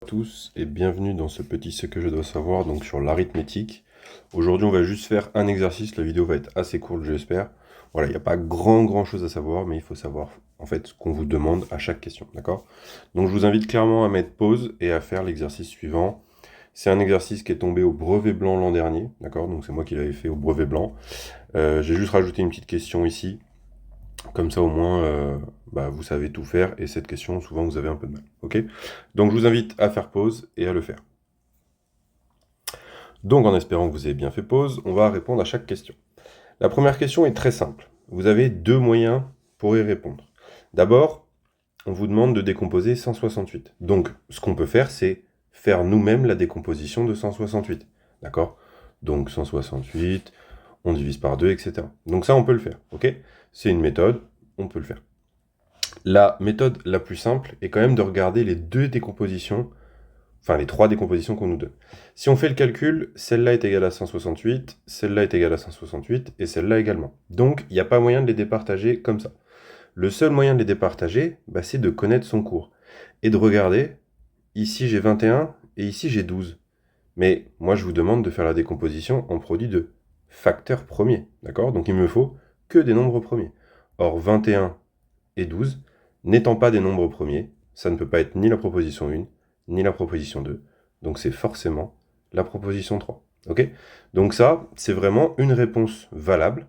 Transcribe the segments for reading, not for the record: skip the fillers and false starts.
Tous et bienvenue dans ce petit ce que je dois savoir donc sur l'arithmétique. Aujourd'hui on va juste faire un exercice, la vidéo va être assez courte j'espère. Voilà, il n'y a pas grand chose à savoir mais il faut savoir en fait ce qu'on vous demande à chaque question, d'accord? Donc je vous invite clairement à mettre pause et à faire l'exercice suivant. C'est un exercice qui est tombé au brevet blanc l'an dernier, d'accord? Donc c'est moi qui l'avais fait au brevet blanc. J'ai juste rajouté une petite question ici. Comme ça, au moins, vous savez tout faire. Et cette question, souvent, vous avez un peu de mal. Ok? Donc, je vous invite à faire pause et à le faire. Donc, en espérant que vous ayez bien fait pause, on va répondre à chaque question. La première question est très simple. Vous avez deux moyens pour y répondre. D'abord, on vous demande de décomposer 168. Donc, ce qu'on peut faire, c'est faire nous-mêmes la décomposition de 168. D'accord? Donc, 168, on divise par 2, etc. Donc ça, on peut le faire. Ok? C'est une méthode, on peut le faire. La méthode la plus simple est quand même de regarder les deux décompositions, enfin les trois décompositions qu'on nous donne. Si on fait le calcul, celle-là est égale à 168, celle-là est égale à 168, et celle-là également. Donc, il n'y a pas moyen de les départager comme ça. Le seul moyen de les départager, c'est de connaître son cours. Et de regarder, ici j'ai 21, et ici j'ai 12. Mais moi, je vous demande de faire la décomposition en produit de facteurs premiers, d'accord? Donc, il me faut que des nombres premiers. Or, 21 et 12, n'étant pas des nombres premiers, ça ne peut pas être ni la proposition 1, ni la proposition 2. Donc c'est forcément la proposition 3. Ok? Donc ça, c'est vraiment une réponse valable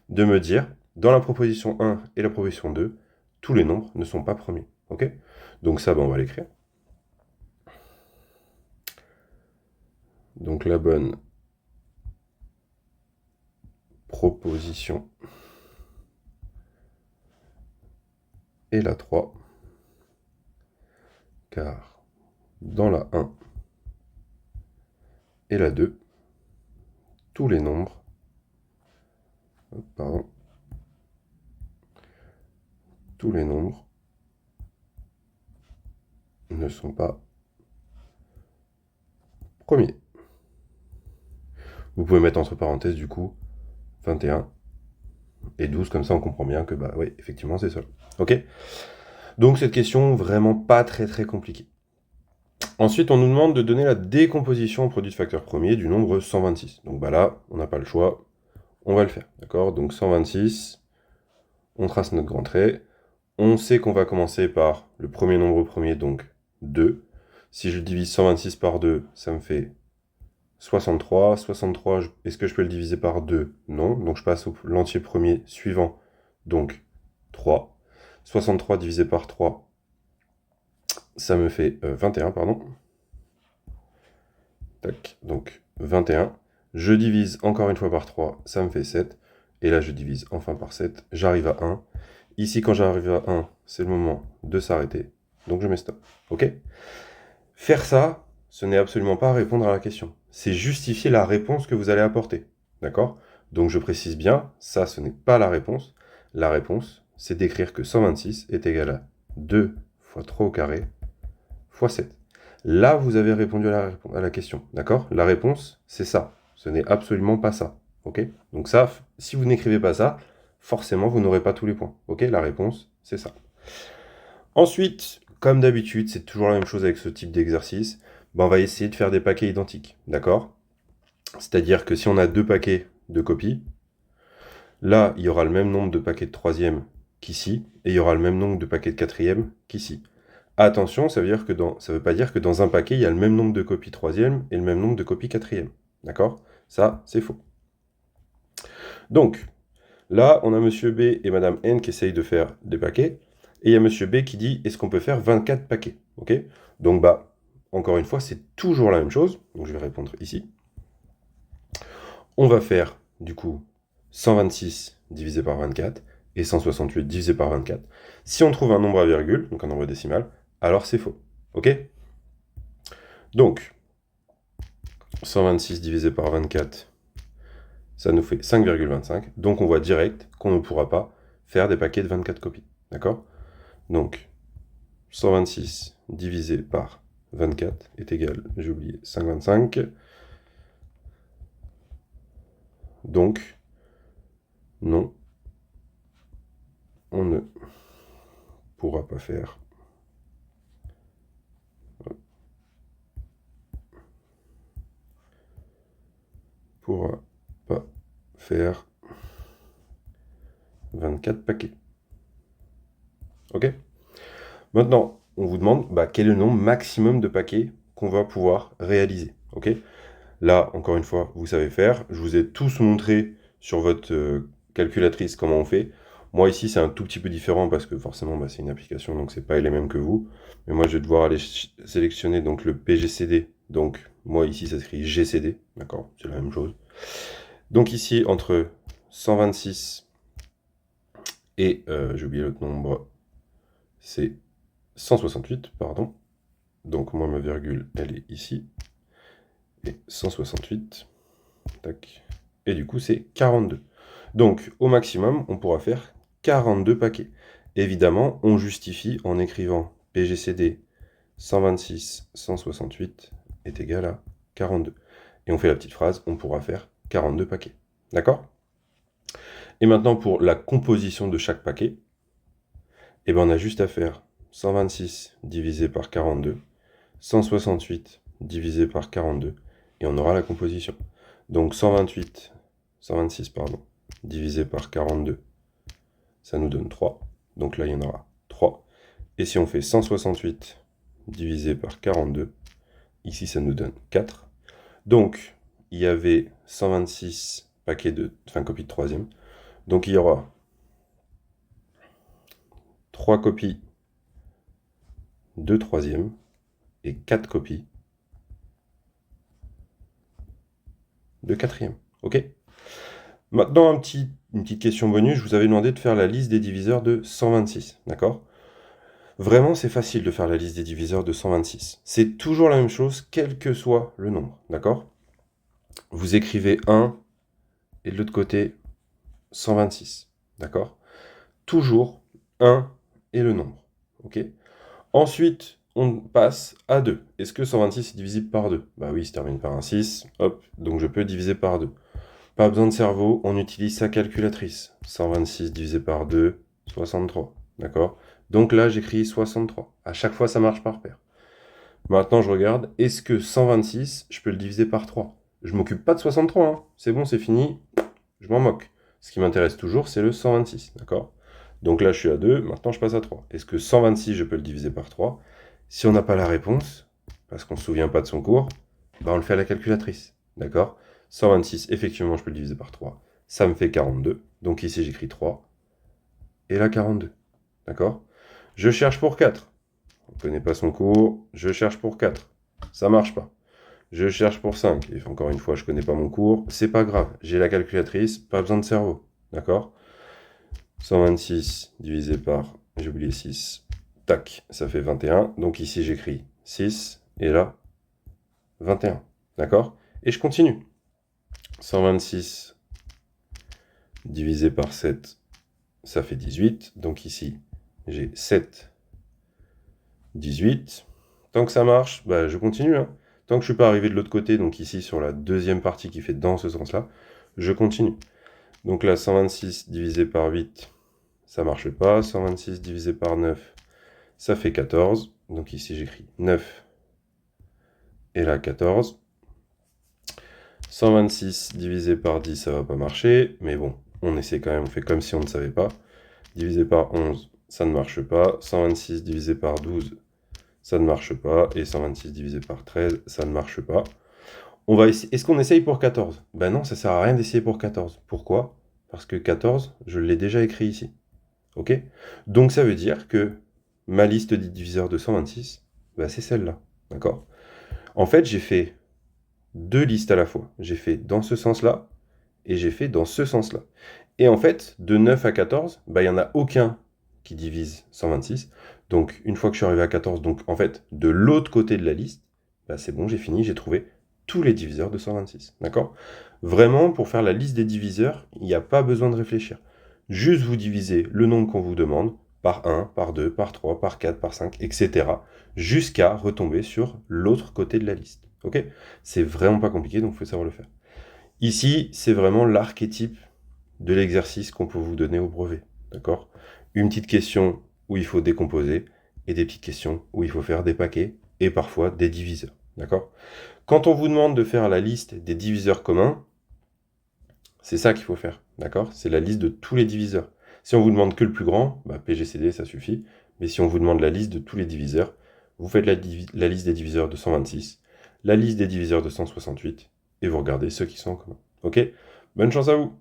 de me dire, dans la proposition 1 et la proposition 2, tous les nombres ne sont pas premiers. Ok? Donc ça, on va l'écrire. Donc la bonne proposition est la 3, car dans la 1 et la 2, tous les nombres, tous les nombres ne sont pas premiers. Vous pouvez mettre entre parenthèses du coup 21 et 12, comme ça on comprend bien que oui, effectivement c'est ça. Ok? Donc cette question, vraiment pas très compliquée. Ensuite, on nous demande de donner la décomposition en produit de facteur premier du nombre 126. Donc là, on n'a pas le choix, on va le faire. D'accord? Donc 126, on trace notre grand trait. On sait qu'on va commencer par le premier nombre premier, donc 2. Si je divise 126 par 2, ça me fait 63. 63, est-ce que je peux le diviser par 2? Non. Donc je passe au l'entier premier suivant. Donc 3. 63 divisé par 3, ça me fait 21, pardon. Tac. Donc 21. Je divise encore une fois par 3, ça me fait 7. Et là, je divise enfin par 7. J'arrive à 1. Ici, quand j'arrive à 1, c'est le moment de s'arrêter. Donc je mets stop. Ok? Faire ça, ce n'est absolument pas répondre à la question. C'est justifier la réponse que vous allez apporter. D'accord? Donc je précise bien, ça ce n'est pas la réponse. La réponse, c'est d'écrire que 126 est égal à 2 fois 3 au carré fois 7. Là, vous avez répondu à la question. D'accord? La réponse, c'est ça. Ce n'est absolument pas ça. Ok? Donc ça, si vous n'écrivez pas ça, forcément, vous n'aurez pas tous les points. Ok? La réponse, c'est ça. Ensuite, comme d'habitude, c'est toujours la même chose avec ce type d'exercice, on va essayer de faire des paquets identiques, d'accord? C'est-à-dire que si on a deux paquets de copies, là, il y aura le même nombre de paquets de troisième qu'ici, et il y aura le même nombre de paquets de quatrième qu'ici. Attention, ça veut pas dire que dans un paquet, il y a le même nombre de copies troisième et le même nombre de copies quatrième, d'accord? Ça, c'est faux. Donc, là, on a Monsieur B et Madame N qui essayent de faire des paquets. Et il y a Monsieur B qui dit, est-ce qu'on peut faire 24 paquets? Ok? Donc, encore une fois, c'est toujours la même chose. Donc, je vais répondre ici. On va faire, du coup, 126 divisé par 24 et 168 divisé par 24. Si on trouve un nombre à virgule, donc un nombre décimal, alors c'est faux. Ok? Donc, 126 divisé par 24, ça nous fait 5,25. Donc, on voit direct qu'on ne pourra pas faire des paquets de 24 copies. D'accord? Donc, 126 divisé par 24 est égal, j'ai oublié, 5,25. Donc, non, on ne pourra pas faire pourra pas faire 24 paquets. Ok? Maintenant, on vous demande quel est le nombre maximum de paquets qu'on va pouvoir réaliser. Ok? Là, encore une fois, vous savez faire. Je vous ai tous montré sur votre calculatrice comment on fait. Moi, ici, c'est un tout petit peu différent parce que forcément, c'est une application, donc c'est pas les mêmes que vous. Mais moi, je vais devoir aller sélectionner donc, le PGCD. Donc, moi, ici, ça s'écrit GCD. D'accord? C'est la même chose. Donc ici, entre 126 et, j'ai oublié l'autre nombre, c'est 168, pardon. Donc moi, ma virgule, elle est ici. Et 168. Tac. Et du coup, c'est 42. Donc, au maximum, on pourra faire 42 paquets. Évidemment, on justifie en écrivant PGCD 126 168 est égal à 42. Et on fait la petite phrase, on pourra faire 42 paquets. D'accord? Et maintenant, pour la composition de chaque paquet, on a juste à faire 126 divisé par 42, 168 divisé par 42, et on aura la composition. Donc 126 divisé par 42, ça nous donne 3. Donc là, il y en aura 3. Et si on fait 168 divisé par 42, ici, ça nous donne 4. Donc, il y avait 126 paquets copies de troisième. Donc, il y aura 3 copies de troisième et 4 copies de quatrième. Ok? Maintenant, une petite question bonus. Je vous avais demandé de faire la liste des diviseurs de 126. D'accord? Vraiment, c'est facile de faire la liste des diviseurs de 126. C'est toujours la même chose, quel que soit le nombre. D'accord? Vous écrivez 1 et de l'autre côté 126. D'accord? Toujours 1 et le nombre. Ok? Ensuite, on passe à 2. Est-ce que 126 est divisible par 2? Bah oui, il se termine par un 6. Hop, donc je peux diviser par 2. Pas besoin de cerveau, on utilise sa calculatrice. 126 divisé par 2, 63. D'accord? Donc là, j'écris 63. À chaque fois, ça marche par paire. Maintenant, je regarde, est-ce que 126, je peux le diviser par 3? Je m'occupe pas de 63, hein. C'est bon, c'est fini, je m'en moque. Ce qui m'intéresse toujours, c'est le 126, d'accord? Donc là, je suis à 2, maintenant je passe à 3. Est-ce que 126, je peux le diviser par 3? Si on n'a pas la réponse, parce qu'on ne se souvient pas de son cours, on le fait à la calculatrice, d'accord? 126, effectivement, je peux le diviser par 3. Ça me fait 42, donc ici j'écris 3, et là 42, d'accord? Je cherche pour 4. On ne connaît pas son cours, je cherche pour 4. Ça marche pas. Je cherche pour 5. Et encore une fois, je ne connais pas mon cours. C'est pas grave. J'ai la calculatrice, pas besoin de cerveau. D'accord? 126 divisé par, j'ai oublié 6. Tac, ça fait 21. Donc ici, j'écris 6. Et là, 21. D'accord? Et je continue. 126 divisé par 7, ça fait 18. Donc ici, j'ai 7, 18. Tant que ça marche, je continue. Hein. Tant que je ne suis pas arrivé de l'autre côté, donc ici sur la deuxième partie qui fait dans ce sens-là, je continue. Donc là, 126 divisé par 8, ça ne marche pas. 126 divisé par 9, ça fait 14. Donc ici, j'écris 9. Et là, 14. 126 divisé par 10, ça ne va pas marcher. Mais bon, on essaie quand même, on fait comme si on ne savait pas. Divisé par 11, ça ne marche pas. 126 divisé par 12, ça ne marche pas. Et 126 divisé par 13, ça ne marche pas. On va essayer. Est-ce qu'on essaye pour 14? Ben non, ça ne sert à rien d'essayer pour 14. Pourquoi? Parce que 14, je l'ai déjà écrit ici. Ok? Donc ça veut dire que ma liste des diviseurs de 126, c'est celle-là. D'accord? En fait, j'ai fait deux listes à la fois. J'ai fait dans ce sens-là et j'ai fait dans ce sens-là. Et en fait, de 9 à 14, il n'y en a aucun qui divise 126. Donc, une fois que je suis arrivé à 14, donc en fait, de l'autre côté de la liste, c'est bon, j'ai fini, j'ai trouvé tous les diviseurs de 126. D'accord? Vraiment, pour faire la liste des diviseurs, il n'y a pas besoin de réfléchir. Juste vous divisez le nombre qu'on vous demande par 1, par 2, par 3, par 4, par 5, etc. jusqu'à retomber sur l'autre côté de la liste. Ok? C'est vraiment pas compliqué, donc il faut savoir le faire. Ici, c'est vraiment l'archétype de l'exercice qu'on peut vous donner au brevet. D'accord? Une petite question où il faut décomposer et des petites questions où il faut faire des paquets et parfois des diviseurs. D'accord? Quand on vous demande de faire la liste des diviseurs communs, C'est ça qu'il faut faire, d'accord? C'est la liste de tous les diviseurs. Si on vous demande que le plus grand, bah, PGCD, ça suffit. Mais si on vous demande la liste de tous les diviseurs, vous faites la liste des diviseurs de 126, la liste des diviseurs de 168, et vous regardez ceux qui sont en commun. Ok? Bonne chance à vous!